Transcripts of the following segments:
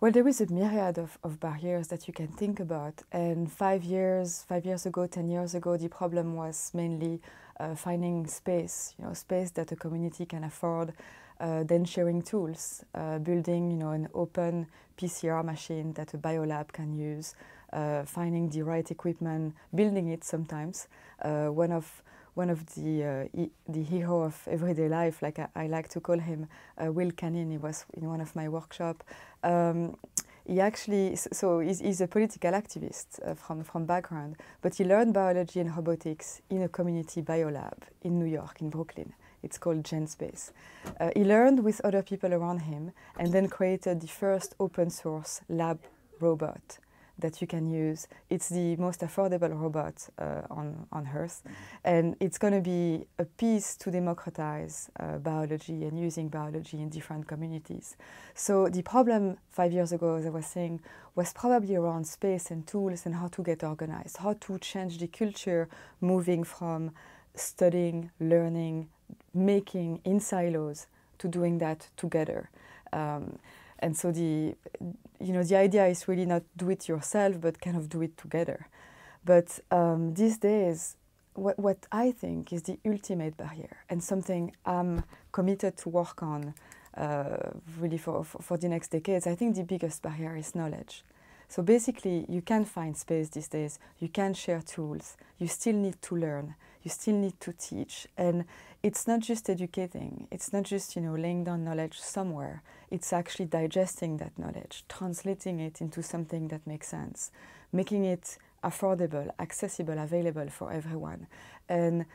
Well, there is a myriad of barriers that you can think about. And 5 years ago, 10 years ago, the problem was mainly finding space, space that a community can afford, then sharing tools, building, an open PCR machine that a biolab can use, finding the right equipment, building it sometimes. One of the hero of everyday life, like I like to call him, Will Canning. He was in one of my workshops. He actually, so he's a political activist from background, but he learned biology and robotics in a community biolab in New York, in Brooklyn. It's called GenSpace. He learned with other people around him and then created the first open source lab robot that you can use. It's the most affordable robot on Earth. And it's going to be a piece to democratize biology and using biology in different communities. So the problem 5 years ago, as I was saying, was probably around space and tools and how to get organized, how to change the culture, moving from studying, learning, making in silos to doing that together. And so the idea is really not do it yourself, but kind of do it together. But these days, what I think is the ultimate barrier and something I'm committed to work on really for the next decades, I think the biggest barrier is knowledge. So basically, you can find space these days, you can share tools, you still need to learn, you still need to teach. And it's not just educating, it's not just, laying down knowledge somewhere, it's actually digesting that knowledge, translating it into something that makes sense, making it affordable, accessible, available for everyone. And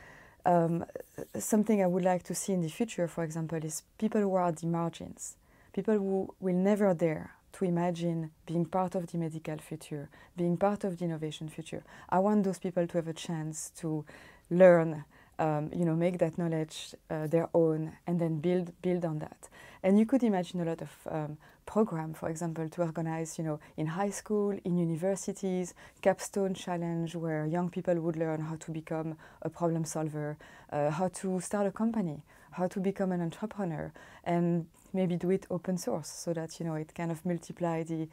something I would like to see in the future, for example, is people who are at the margins, people who will never dare to imagine being part of the medical future, being part of the innovation future. I want those people to have a chance to learn, make that knowledge their own, and then build on that. And you could imagine a lot of programs, for example, to organize, in high school, in universities, capstone challenge where young people would learn how to become a problem solver, how to start a company, how to become an entrepreneur, and maybe do it open source so that it kind of multiply the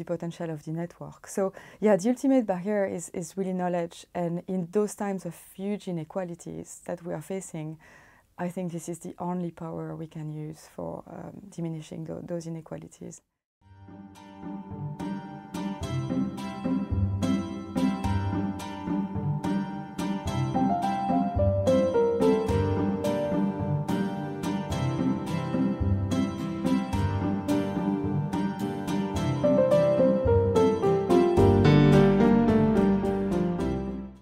potential of the network. So yeah, the ultimate barrier is really knowledge, and in those times of huge inequalities that we are facing, I think this is the only power we can use for diminishing those inequalities.